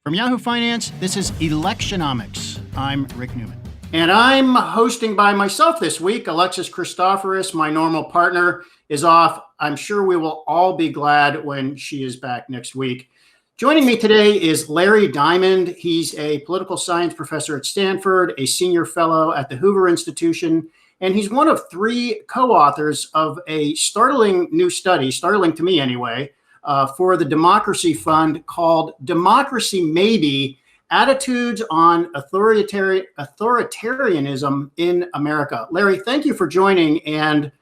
From Yahoo Finance, this is Electionomics. I'm Rick Newman. And I'm hosting by myself this week. Alexis Christoforous, my normal partner, is off. I'm sure we will all be glad when she is back next week. Joining me today is Larry Diamond. He's a political science professor at Stanford, a senior fellow at the Hoover Institution, and he's one of three co-authors of a startling new study, startling to me anyway, for the Democracy Fund called Democracy Maybe, Attitudes on Authoritarianism in America. Larry, thank you for joining, and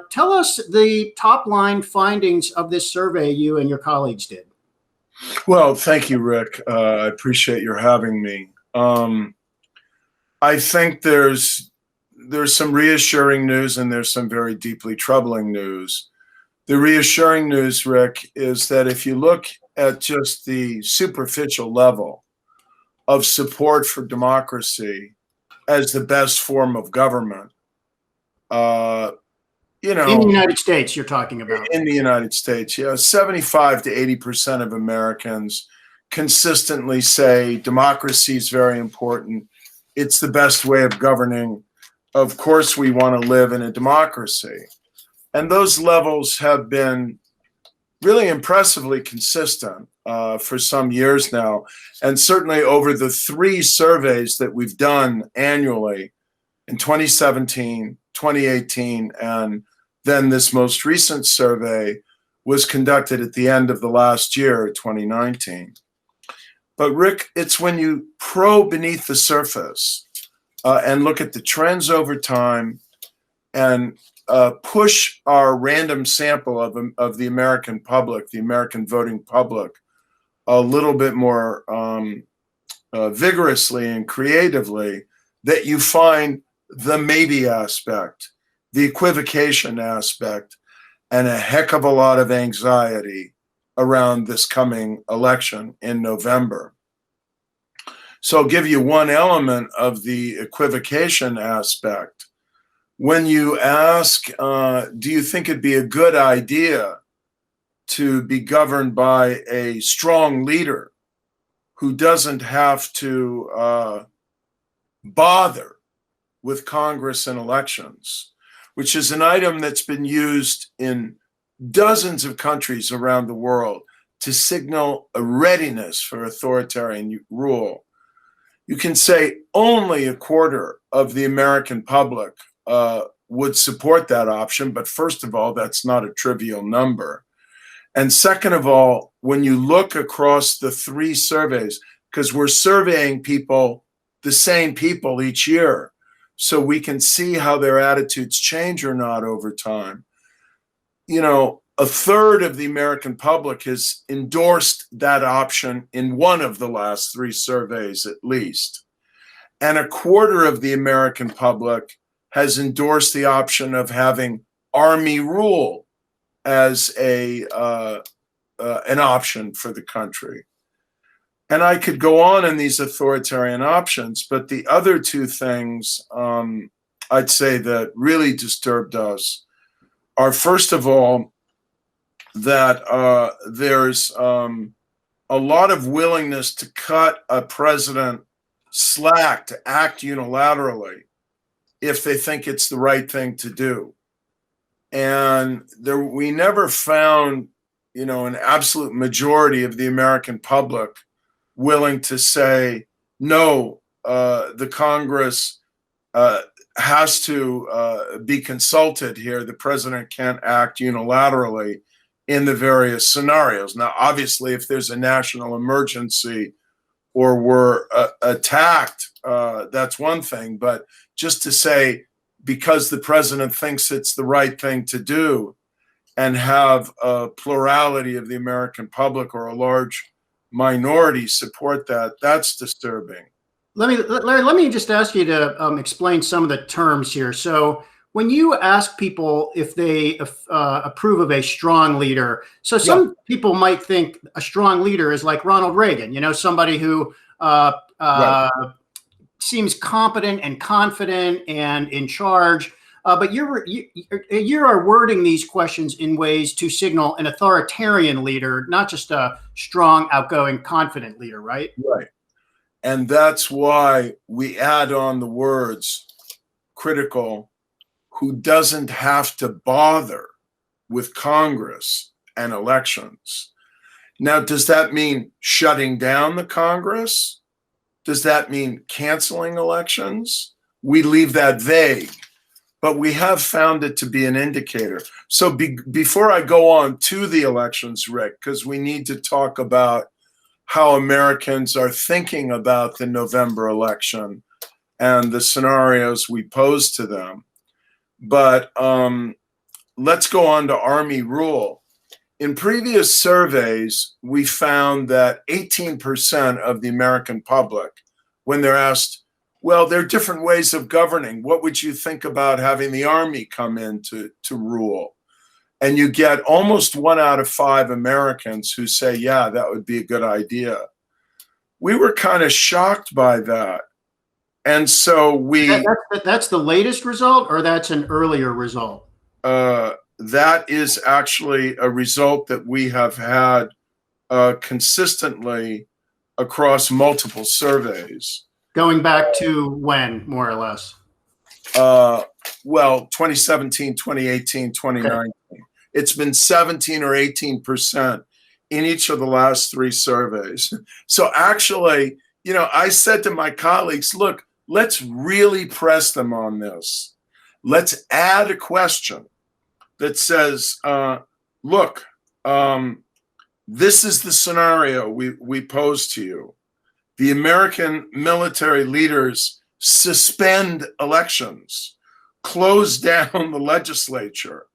tell us the top-line findings of this survey you and your colleagues did. Well, thank you, Rick. I appreciate your having me. I think there's some reassuring news and there's some very deeply troubling news. The reassuring news, Rick, is that if you look at just the superficial level of support for democracy as the best form of government, in the United States, you're talking about. In the United States, yeah, 75 to 80% of Americans consistently say democracy is very important. It's the best way of governing. Of course, we want to live in a democracy. And those levels have been really impressively consistent for some years now. And certainly over the three surveys that we've done annually in 2017, 2018, and then this most recent survey was conducted at the end of the last year, 2019. But Rick, it's when you probe beneath the surface and look at the trends over time and push our random sample of the American public, the American voting public, a little bit more vigorously and creatively, that you find the maybe aspect, the equivocation aspect, and a heck of a lot of anxiety around this coming election in November. So I'll give you one element of the equivocation aspect. When you ask, do you think it'd be a good idea to be governed by a strong leader who doesn't have to bother with Congress and elections, which is an item that's been used in dozens of countries around the world to signal a readiness for authoritarian rule. You can say only a quarter of the American public would support that option, but first of all, that's not a trivial number. And second of all, when you look across the three surveys, because we're surveying people, the same people each year, so we can see how their attitudes change or not over time. You know, a third of the American public has endorsed that option in one of the last three surveys at least. And a quarter of the American public has endorsed the option of having army rule as an option for the country. And I could go on in these authoritarian options, but the other two things I'd say that really disturbed us are, first of all, that there's a lot of willingness to cut a president slack to act unilaterally if they think it's the right thing to do. And we never found, an absolute majority of the American public willing to say, no, the Congress has to be consulted here. The president can't act unilaterally in the various scenarios. Now, obviously, if there's a national emergency or we're attacked, that's one thing. But just to say, because the president thinks it's the right thing to do and have a plurality of the American public or a large minority support that, that's disturbing. Larry, let me just ask you to explain some of the terms here. So when you ask people if they approve of a strong leader, so some people might think a strong leader is like Ronald Reagan, somebody who seems competent and confident and in charge. But you are wording these questions in ways to signal an authoritarian leader, not just a strong, outgoing, confident leader, right? Right. And that's why we add on the words critical, who doesn't have to bother with Congress and elections. Now, does that mean shutting down the Congress? Does that mean canceling elections? We leave that vague, but we have found it to be an indicator. So before I go on to the elections, Rick, because we need to talk about how Americans are thinking about the November election and the scenarios we pose to them. But let's go on to Army rule. In previous surveys, we found that 18% of the American public, when they're asked, well, there are different ways of governing. What would you think about having the Army come in to rule? And you get almost 1 out of 5 Americans who say, yeah, that would be a good idea. We were kind of shocked by that. And so that's the latest result, or that's an earlier result? That is actually a result that we have had consistently across multiple surveys. Going back to when, more or less? Well, 2017, 2018, 2019. Okay. It's been 17 or 18% in each of the last 3 surveys. So actually, you know, I said to my colleagues, look, let's really press them on this. Let's add a question that says, look, this is the scenario we pose to you. The American military leaders suspend elections, close down the legislature,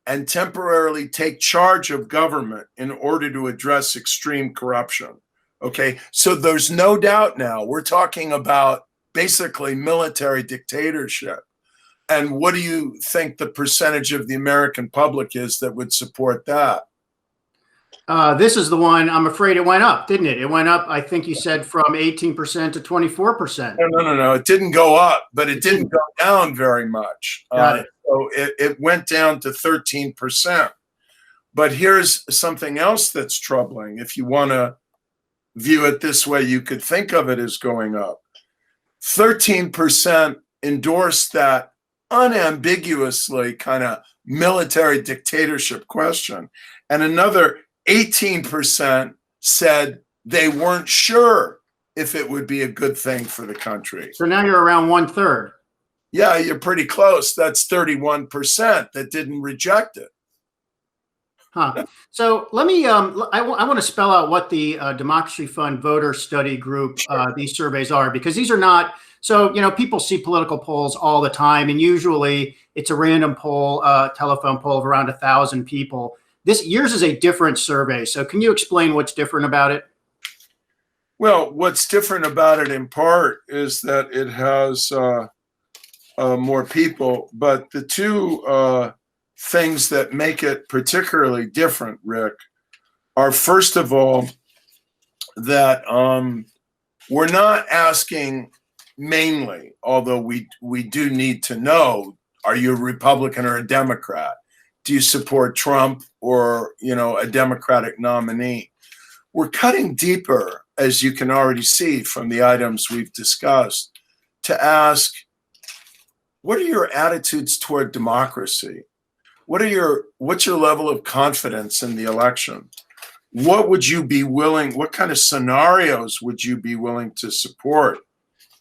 and temporarily take charge of government in order to address extreme corruption. Okay, so there's no doubt now we're talking about basically military dictatorship. And what do you think the percentage of the American public is that would support that? This is the one, I'm afraid it went up, didn't it? It went up, I think you said, from 18% to 24%. No. It didn't go up, but it didn't go down very much. Got it. So it went down to 13%. But here's something else that's troubling. If you want to view it this way, you could think of it as going up. 13% endorsed that unambiguously kind of military dictatorship question. And another 18% said they weren't sure if it would be a good thing for the country. So now you're around 1/3. Yeah, you're pretty close. That's 31% that didn't reject it. Huh. So let me, I want to spell out what the Democracy Fund Voter Study Group, these surveys are, because these are not, so, you know, people see political polls all the time, and usually it's a random poll, telephone poll of around 1,000 people. Yours is a different survey. So can you explain what's different about it? Well, what's different about it in part is that it has more people, but the two things that make it particularly different, Rick, are first of all that we're not asking mainly, although we do need to know, are you a Republican or a Democrat? Do you support Trump or, you know, a Democratic nominee? We're cutting deeper, as you can already see from the items we've discussed, to ask, what are your attitudes toward democracy? What's your level of confidence in the election? What would you be willing, what kind of scenarios would you be willing to support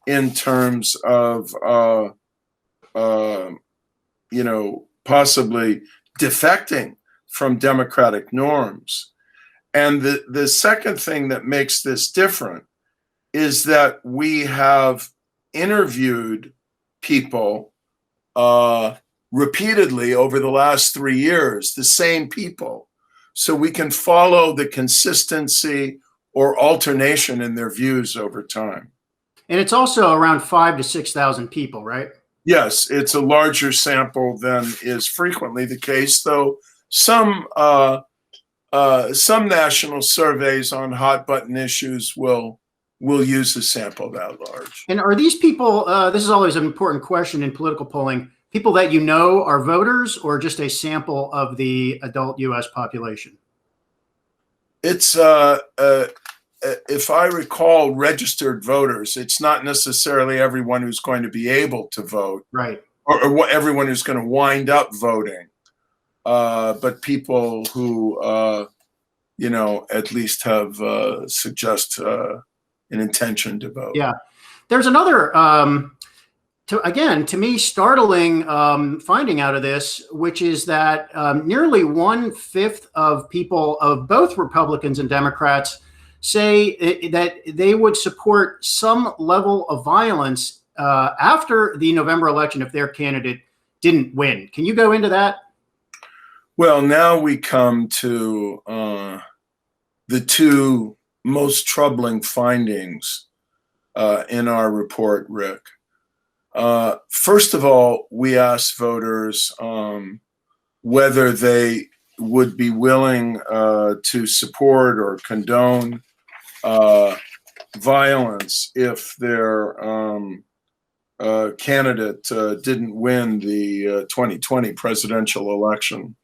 in terms of, you know, possibly defecting from democratic norms? And the second thing that makes this different is that we have interviewed people repeatedly over the last 3 years, the same people, so we can follow the consistency or alternation in their views over time. And it's also around 5,000 to 6,000 people, right? Yes, it's a larger sample than is frequently the case, though some national surveys on hot button issues will use a sample that large. And are these people, this is always an important question in political polling, people that you know are voters, or just a sample of the adult U.S. population? It's if I recall, registered voters. It's not necessarily everyone who's going to be able to vote, Right. or everyone who's going to wind up voting, but people who at least have suggest an intention to vote. Yeah. There's another, to me, startling finding out of this, which is that nearly 1/5 of people, of both Republicans and Democrats, say that they would support some level of violence after the November election if their candidate didn't win. Can you go into that? Well, now we come to the two most troubling findings in our report, Rick. First of all, we asked voters whether they would be willing to support or condone violence if their candidate didn't win the 2020 presidential election.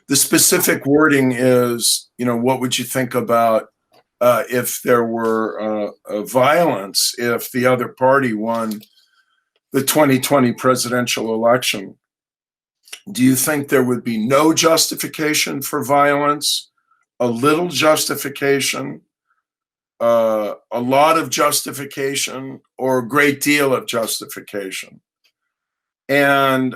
The specific wording is, what would you think about if there were violence if the other party won the 2020 presidential election? Do you think there would be no justification for violence, a little justification, a lot of justification, or a great deal of justification? And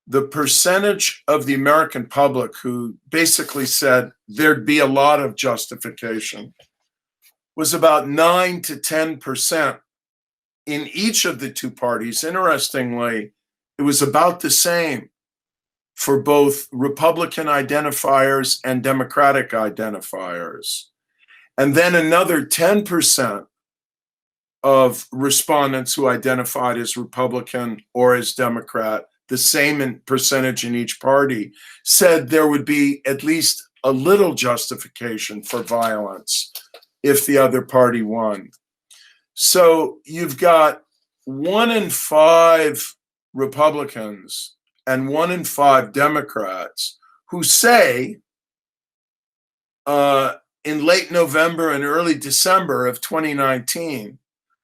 the percentage of the American public who basically said there'd be a lot of justification was about 9 to 10% in each of the two parties. Interestingly, it was about the same for both Republican identifiers and Democratic identifiers. And then another 10% of respondents who identified as Republican or as Democrat, the same percentage in each party, said there would be at least a little justification for violence if the other party won. So you've got 1 in 5 Republicans and 1 in 5 Democrats who say in late November and early December of 2019,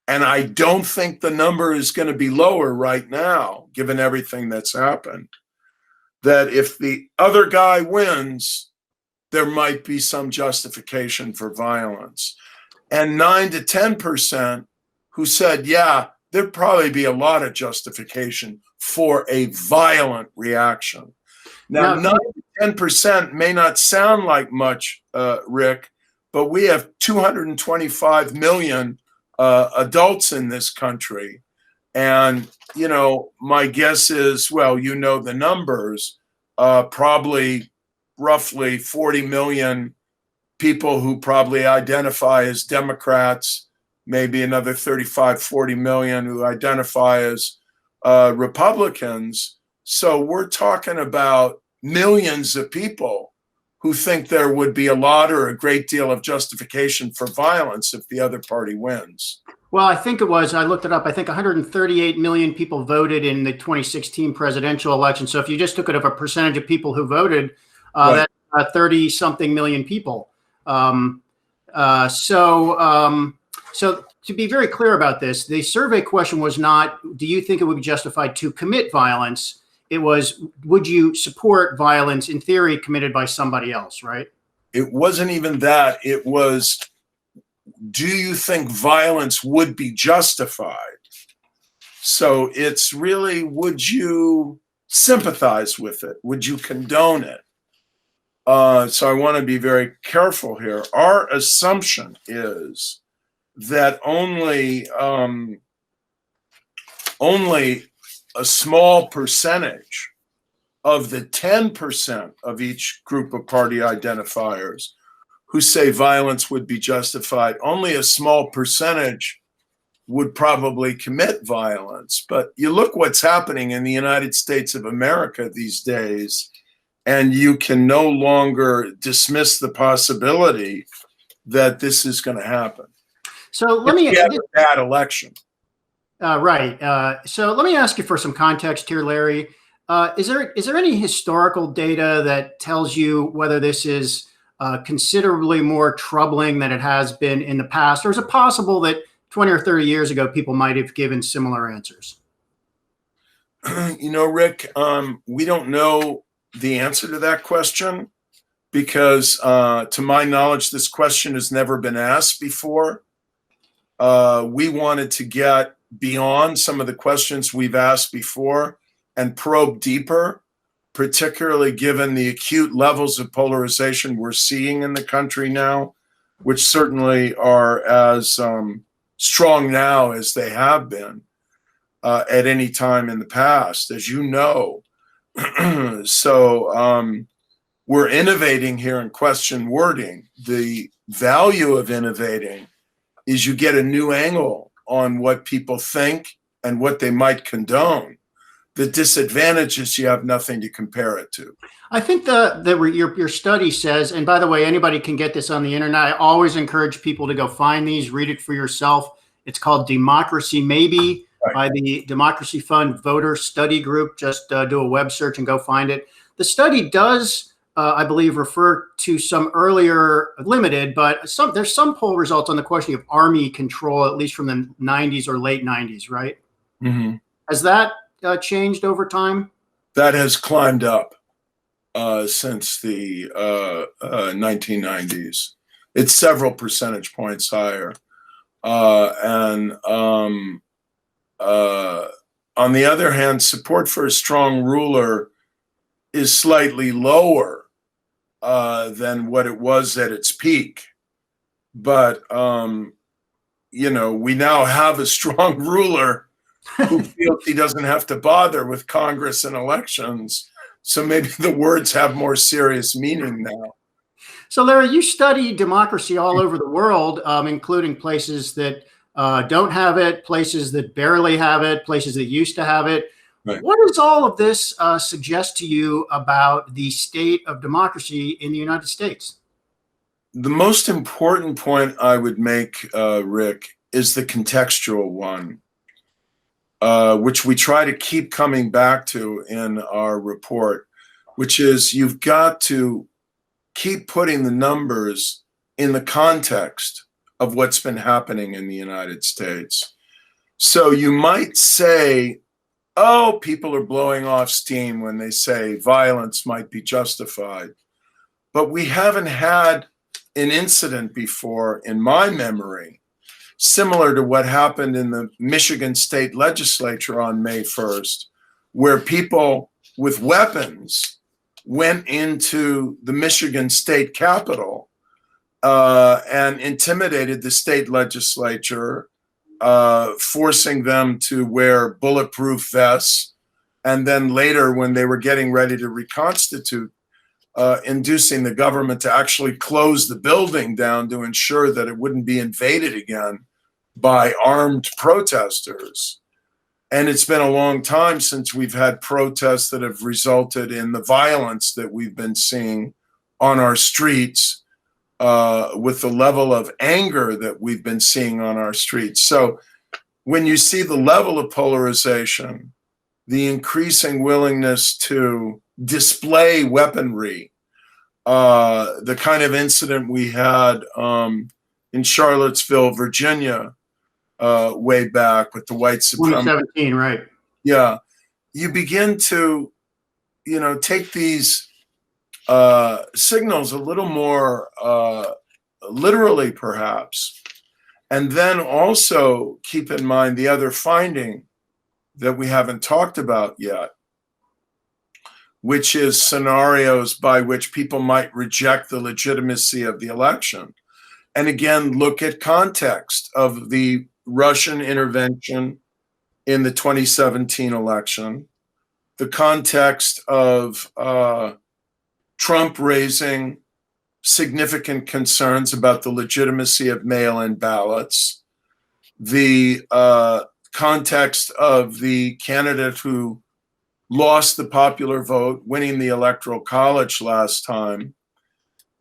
and I don't think the number is going to be lower right now, given everything that's happened, that if the other guy wins, there might be some justification for violence. And 9 to 10% who said, yeah, there'd probably be a lot of justification for a violent reaction. Now 9 to 10% may not sound like much, Rick, but we have 225 million adults in this country. And, my guess is, well, the numbers, probably roughly 40 million people who probably identify as Democrats, maybe another 35, 40 million who identify as Republicans. So we're talking about millions of people who think there would be a lot or a great deal of justification for violence if the other party wins. Well, I think I looked it up, I think 138 million people voted in the 2016 presidential election. So if you just took it of a percentage of people who voted, Right. that's 30-something million people. So to be very clear about this, the survey question was not, do you think it would be justified to commit violence? It was, would you support violence in theory committed by somebody else, right? It wasn't even that. It was, do you think violence would be justified? So it's really, would you sympathize with it? Would you condone it? So I want to be very careful here. Our assumption is that only a small percentage of the 10% of each group of party identifiers who say violence would be justified, only a small percentage would probably commit violence. But you look what's happening in the United States of America these days, and you can no longer dismiss the possibility that this is going to happen. So let me have a bad election. Right. So let me ask you for some context here, Larry. Is there any historical data that tells you whether this is considerably more troubling than it has been in the past, or is it possible that 20 or 30 years ago people might have given similar answers? Rick, we don't know the answer to that question because, to my knowledge, this question has never been asked before. We wanted to get beyond some of the questions we've asked before and probe deeper, particularly given the acute levels of polarization we're seeing in the country now, which certainly are as strong now as they have been at any time in the past, as you know. So we're innovating here in question wording. The value of innovating is you get a new angle on what people think and what they might condone. The disadvantage is you have nothing to compare it to. I think your study says, and by the way, anybody can get this on the internet. I always encourage people to go find these, read it for yourself. It's called Democracy Maybe by the Democracy Fund Voter Study Group. Just do a web search and go find it. The study does, I believe, refer to some earlier limited, but there's some poll results on the question of army control, at least from the 90s or late 90s, right? Mm-hmm. Has that changed over time? That has climbed up since the 1990s. It's several percentage points higher. And on the other hand, support for a strong ruler is slightly lower than what it was at its peak. But, we now have a strong ruler who feels he doesn't have to bother with Congress and elections. So maybe the words have more serious meaning now. So, Larry, you study democracy all over the world, including places that don't have it, places that barely have it, places that used to have it. Right. What does all of this suggest to you about the state of democracy in the United States? The most important point I would make, Rick, is the contextual one, which we try to keep coming back to in our report, which is you've got to keep putting the numbers in the context of what's been happening in the United States. So you might say, oh, people are blowing off steam when they say violence might be justified. But we haven't had an incident before, in my memory, similar to what happened in the Michigan State Legislature on May 1st, where people with weapons went into the Michigan State Capitol and intimidated the state legislature, forcing them to wear bulletproof vests. And then later, when they were getting ready to reconstitute, inducing the government to actually close the building down to ensure that it wouldn't be invaded again by armed protesters. And it's been a long time since we've had protests that have resulted in the violence that we've been seeing on our streets, with the level of anger that we've been seeing on our streets. So when you see the level of polarization, the increasing willingness to display weaponry, the kind of incident we had in Charlottesville, Virginia, way back with the white supremacy. 2017, right? Yeah, you begin to, take these signals a little more literally, perhaps, and then also keep in mind the other finding that we haven't talked about yet, which is scenarios by which people might reject the legitimacy of the election. And again, look at context of the Russian intervention in the 2017 election, the context of Trump raising significant concerns about the legitimacy of mail-in ballots, the context of the candidate who lost the popular vote, winning the Electoral College last time.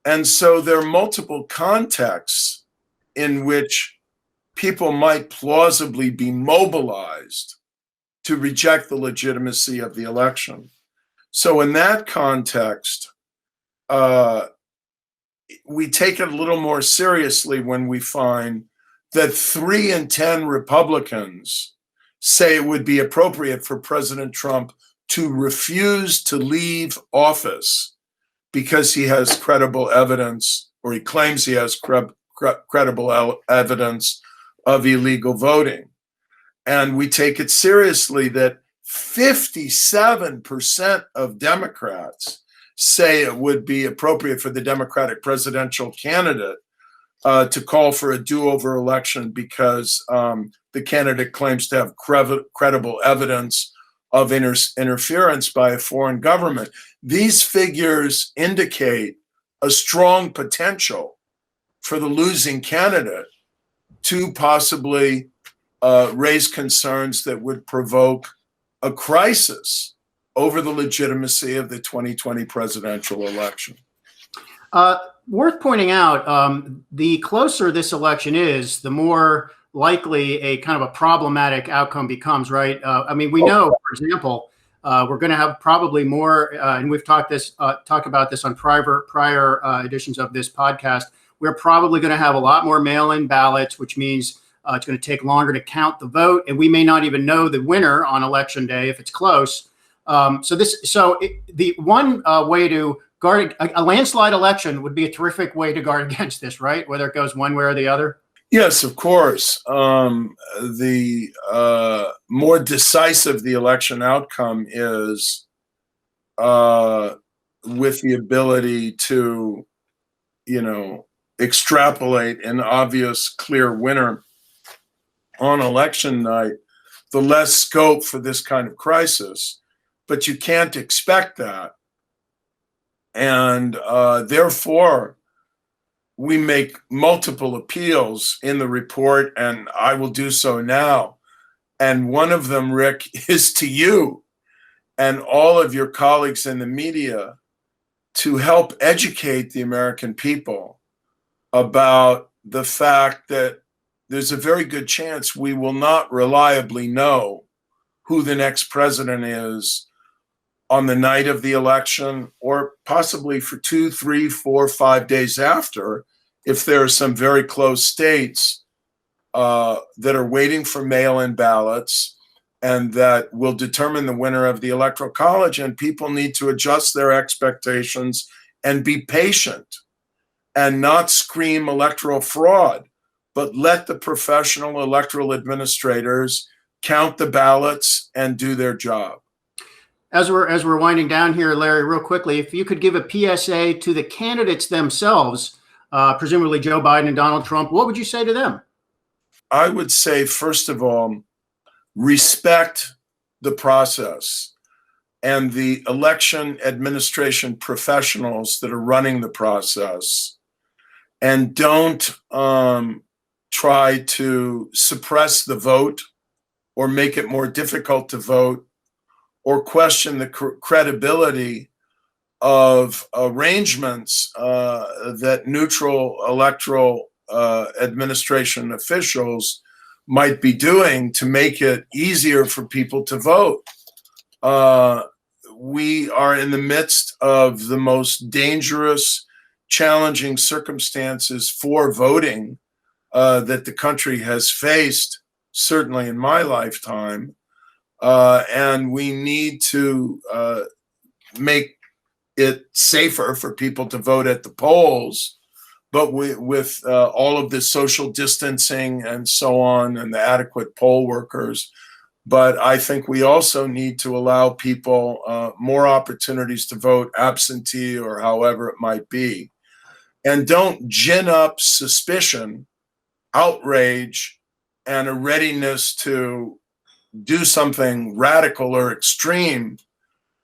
And so there are multiple contexts in which people might plausibly be mobilized to reject the legitimacy of the election. So in that context, we take it a little more seriously when we find that 3 in 10 Republicans say it would be appropriate for President Trump to refuse to leave office because he has credible evidence, or he claims he has credible evidence of illegal voting. And we take it seriously that 57% of Democrats say it would be appropriate for the Democratic presidential candidate to call for a do-over election because the candidate claims to have credible evidence of interference by a foreign government. These figures indicate a strong potential for the losing candidate to possibly raise concerns that would provoke a crisis over the legitimacy of the 2020 presidential election. Worth pointing out, the closer this election is, the more likely a kind of a problematic outcome becomes, right? I mean, we know, for example, we're going to have probably more, and we've talked about this on prior editions of this podcast. We're probably going to have a lot more mail-in ballots, which means it's going to take longer to count the vote, and we may not even know the winner on election day if it's close. The one way to guard a landslide election would be a terrific way to guard against this, right? Whether it goes one way or the other. Yes, of course. The more decisive the election outcome is, with the ability to, extrapolate an obvious, clear winner on election night, the less scope for this kind of crisis. But you can't expect that. And therefore, we make multiple appeals in the report, and I will do so now. And one of them, Rick, is to you and all of your colleagues in the media to help educate the American people about the fact that there's a very good chance we will not reliably know who the next president is on the night of the election, or possibly for 2, 3, 4, 5 days after, if there are some very close states that are waiting for mail-in ballots and that will determine the winner of the Electoral College. And people need to adjust their expectations and be patient and not scream electoral fraud, but let the professional electoral administrators count the ballots and do their job. As we're winding down here, Larry, real quickly, if you could give a PSA to the candidates themselves, presumably Joe Biden and Donald Trump, what would you say to them? I would say, first of all, respect the process and the election administration professionals that are running the process, and don't try to suppress the vote or make it more difficult to vote, or question the credibility of arrangements that neutral electoral administration officials might be doing to make it easier for people to vote. We are in the midst of the most dangerous, challenging circumstances for voting that the country has faced, certainly in my lifetime. And we need to make it safer for people to vote at the polls, but with all of the social distancing and so on, and the adequate poll workers. But I think we also need to allow people more opportunities to vote absentee or however it might be. And don't gin up suspicion, outrage, and a readiness to do something radical or extreme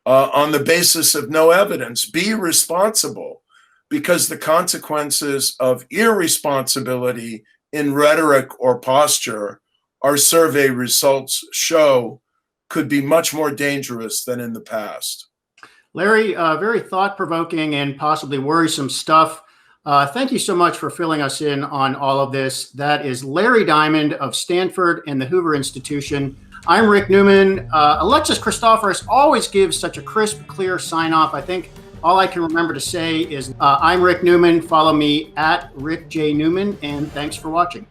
on the basis of no evidence. Be responsible, because the consequences of irresponsibility in rhetoric or posture, our survey results show, could be much more dangerous than in the past. Larry, very thought-provoking and possibly worrisome stuff. Thank you so much for filling us in on all of this. That is Larry Diamond of Stanford and the Hoover Institution. I'm Rick Newman. Alexis Christoforous always gives such a crisp, clear sign off. I think all I can remember to say is I'm Rick Newman. Follow me at Rick J. Newman, and thanks for watching.